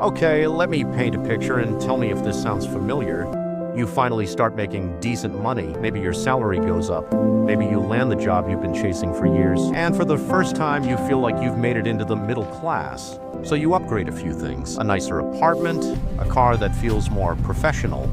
Okay, let me paint a picture and tell me if this sounds familiar. You finally start making decent money. Maybe your salary goes up. Maybe you land the job you've been chasing for years. And for the first time, you feel like you've made it into the middle class. So you upgrade a few things. A nicer apartment, a car that feels more professional,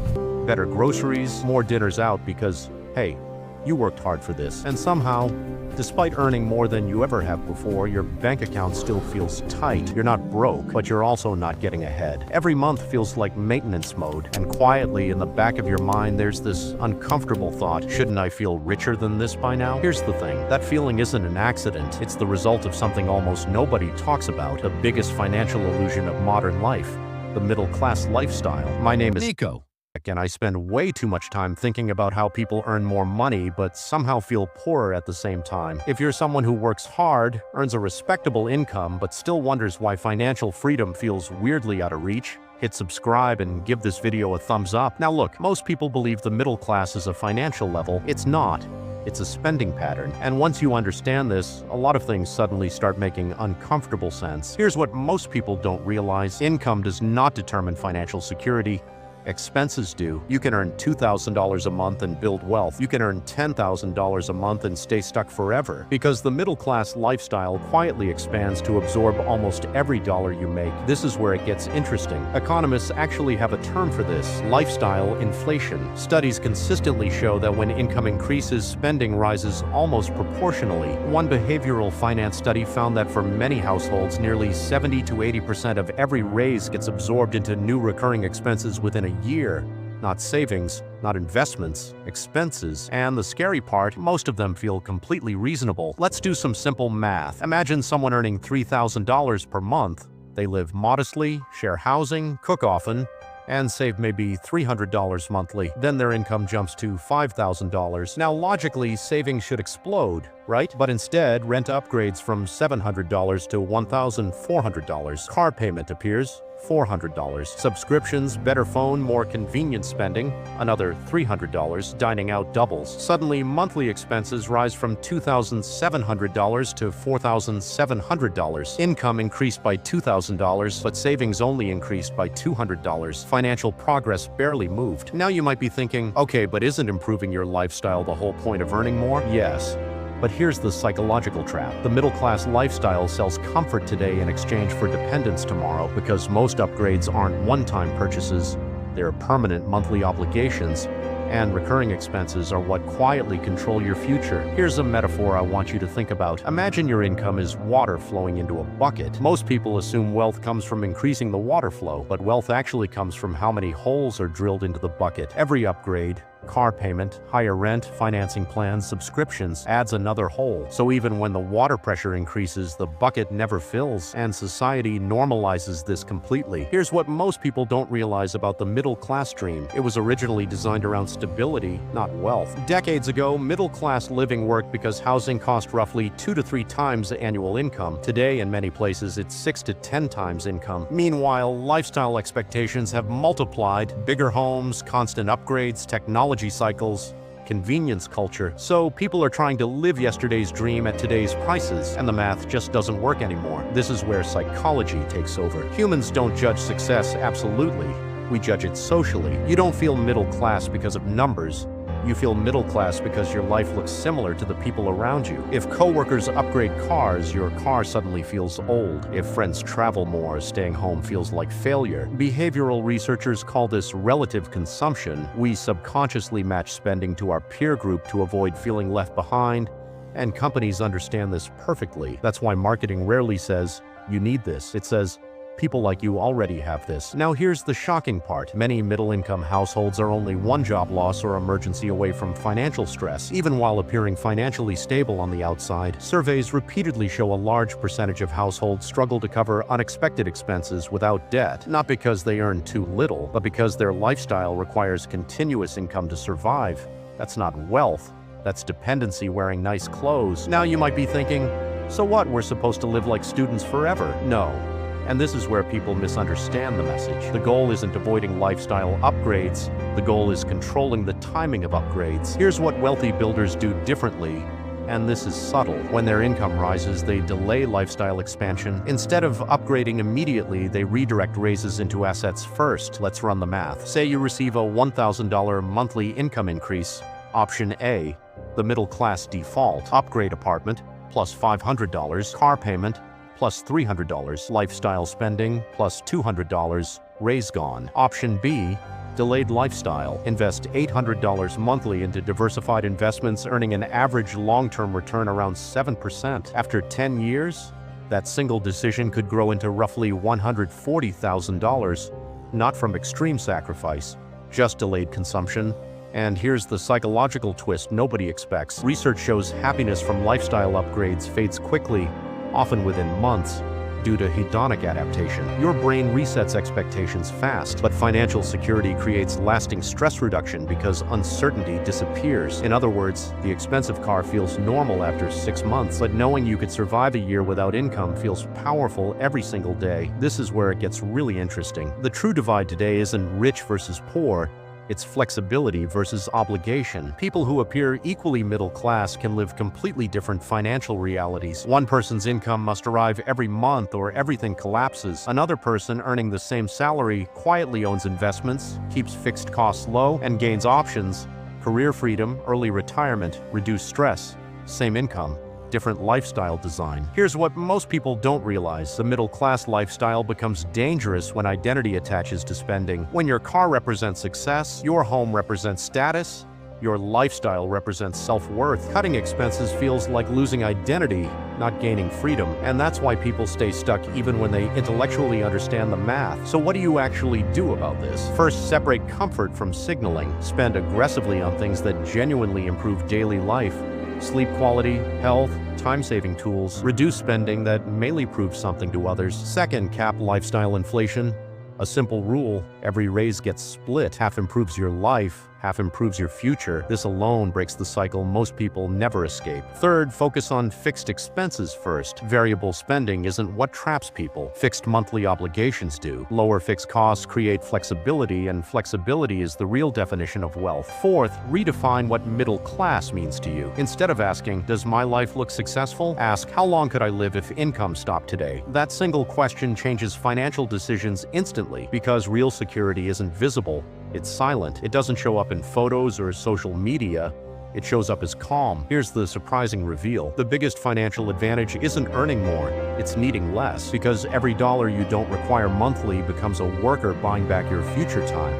better groceries, more dinners out because, hey, you worked hard for this. And somehow, despite earning more than you ever have before, your bank account still feels tight. You're not broke, but you're also not getting ahead. Every month feels like maintenance mode, and quietly in the back of your mind, there's this uncomfortable thought, shouldn't I feel richer than this by now? Here's the thing, that feeling isn't an accident. It's the result of something almost nobody talks about, the biggest financial illusion of modern life, the middle-class lifestyle. My name is Nico. And I spend way too much time thinking about how people earn more money but somehow feel poorer at the same time. If you're someone who works hard, earns a respectable income, but still wonders why financial freedom feels weirdly out of reach, hit subscribe and give this video a thumbs up. Now look, most people believe the middle class is a financial level. It's not. It's a spending pattern. And once you understand this, a lot of things suddenly start making uncomfortable sense. Here's what most people don't realize. Income does not determine financial security. Expenses do. You can earn $2,000 a month and build wealth. You can earn $10,000 a month and stay stuck forever. Because the middle-class lifestyle quietly expands to absorb almost every dollar you make. This is where it gets interesting. Economists actually have a term for this: lifestyle inflation. Studies consistently show that when income increases, spending rises almost proportionally. One behavioral finance study found that for many households, nearly 70 to 80% of every raise gets absorbed into new recurring expenses within a year. Not savings, not investments, expenses. And the scary part, most of them feel completely reasonable. Let's do some simple math. Imagine someone earning $3,000 per month. They live modestly, share housing, cook often, and save maybe $300 monthly. Then their income jumps to $5,000. Now logically, savings should explode, right? But instead, rent upgrades from $700 to $1,400. Car payment appears, $400. Subscriptions, better phone, more convenient spending, another $300. Dining out doubles. Suddenly, monthly expenses rise from $2,700 to $4,700. Income increased by $2,000, but savings only increased by $200. Financial progress barely moved. Now you might be thinking, okay, but isn't improving your lifestyle the whole point of earning more? Yes. But here's the psychological trap. The middle-class lifestyle sells comfort today in exchange for dependence tomorrow, because most upgrades aren't one-time purchases, they're permanent monthly obligations, and recurring expenses are what quietly control your future. Here's a metaphor I want you to think about. Imagine your income is water flowing into a bucket. Most people assume wealth comes from increasing the water flow, but wealth actually comes from how many holes are drilled into the bucket. Every upgrade, car payment, higher rent, financing plans, subscriptions adds another hole. So even when the water pressure increases, the bucket never fills, and society normalizes this completely. Here's what most people don't realize about the middle-class dream. It was originally designed around stability, not wealth. Decades ago, middle-class living worked because housing cost roughly 2 to 3 times annual income. Today, in many places, it's 6 to 10 times income. Meanwhile, lifestyle expectations have multiplied. Bigger homes, constant upgrades, technology cycles, convenience culture. So people are trying to live yesterday's dream at today's prices, and the math just doesn't work anymore. This is where psychology takes over. Humans don't judge success absolutely. We judge it socially. You don't feel middle class because of numbers. You feel middle class because your life looks similar to the people around you. If coworkers upgrade cars, your car suddenly feels old. If friends travel more, staying home feels like failure. Behavioral researchers call this relative consumption. We subconsciously match spending to our peer group to avoid feeling left behind, and companies understand this perfectly. That's why marketing rarely says, "You need this." It says, "People like you already have this." Now here's the shocking part. Many middle-income households are only one job loss or emergency away from financial stress. Even while appearing financially stable on the outside, surveys repeatedly show a large percentage of households struggle to cover unexpected expenses without debt. Not because they earn too little, but because their lifestyle requires continuous income to survive. That's not wealth. That's dependency wearing nice clothes. Now you might be thinking, so what, we're supposed to live like students forever? No. And this is where people misunderstand the message. The goal isn't avoiding lifestyle upgrades. The goal is controlling the timing of upgrades. Here's what wealthy builders do differently, and this is subtle. When their income rises, they delay lifestyle expansion. Instead of upgrading immediately, they redirect raises into assets first. Let's run the math. Say you receive a $1,000 monthly income increase. Option A, the middle class default, upgrade apartment, plus $500, car payment, plus $300, lifestyle spending, plus $200, raise gone. Option B, delayed lifestyle, invest $800 monthly into diversified investments, earning an average long-term return around 7%. After 10 years, that single decision could grow into roughly $140,000, not from extreme sacrifice, just delayed consumption. And here's the psychological twist nobody expects. Research shows happiness from lifestyle upgrades fades quickly, often within months, due to hedonic adaptation. Your brain resets expectations fast, but financial security creates lasting stress reduction because uncertainty disappears. In other words, the expensive car feels normal after 6 months, but knowing you could survive a year without income feels powerful every single day. This is where it gets really interesting. The true divide today isn't rich versus poor. It's flexibility versus obligation. People who appear equally middle class can live completely different financial realities. One person's income must arrive every month or everything collapses. Another person earning the same salary quietly owns investments, keeps fixed costs low, and gains options: career freedom, early retirement, reduced stress. Same income, different lifestyle design. Here's what most people don't realize. The middle-class lifestyle becomes dangerous when identity attaches to spending. When your car represents success, your home represents status, your lifestyle represents self-worth. Cutting expenses feels like losing identity, not gaining freedom. And that's why people stay stuck even when they intellectually understand the math. So what do you actually do about this? First, separate comfort from signaling. Spend aggressively on things that genuinely improve daily life. Sleep quality, health, time-saving tools. Reduce spending that merely proves something to others. Second, cap lifestyle inflation. A simple rule: every raise gets split. Half improves your life, half improves your future. This alone breaks the cycle most people never escape. Third, focus on fixed expenses first. Variable spending isn't what traps people. Fixed monthly obligations do. Lower fixed costs create flexibility, and flexibility is the real definition of wealth. Fourth, redefine what middle class means to you. Instead of asking, "Does my life look successful?" ask, "How long could I live if income stopped today?" That single question changes financial decisions instantly, because real security isn't visible. It's silent. It doesn't show up in photos or social media. It shows up as calm. Here's the surprising reveal. The biggest financial advantage isn't earning more, it's needing less, because every dollar you don't require monthly becomes a worker buying back your future time.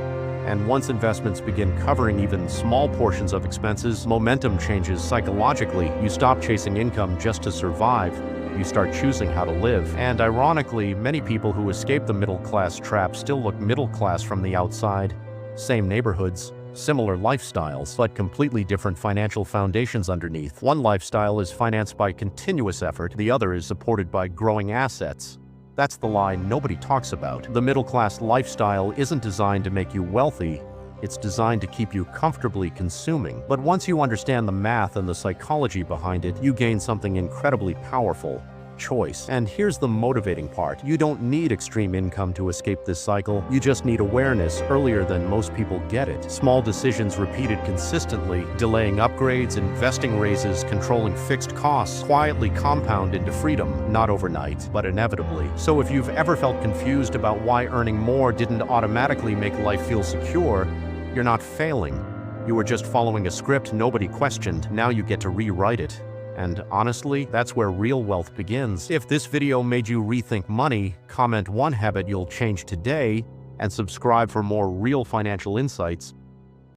And once investments begin covering even small portions of expenses, momentum changes psychologically. You stop chasing income just to survive. You start choosing how to live. And ironically, many people who escape the middle-class trap still look middle-class from the outside. Same neighborhoods, similar lifestyles, but completely different financial foundations underneath. One lifestyle is financed by continuous effort, the other is supported by growing assets. That's the lie nobody talks about. The middle-class lifestyle isn't designed to make you wealthy. It's designed to keep you comfortably consuming. But once you understand the math and the psychology behind it, you gain something incredibly powerful: choice. And here's the motivating part. You don't need extreme income to escape this cycle. You just need awareness earlier than most people get it. Small decisions repeated consistently, delaying upgrades, investing raises, controlling fixed costs, quietly compound into freedom, not overnight, but inevitably. So if you've ever felt confused about why earning more didn't automatically make life feel secure, you're not failing. You were just following a script nobody questioned. Now you get to rewrite it. And honestly, that's where real wealth begins. If this video made you rethink money, comment one habit you'll change today, and subscribe for more real financial insights.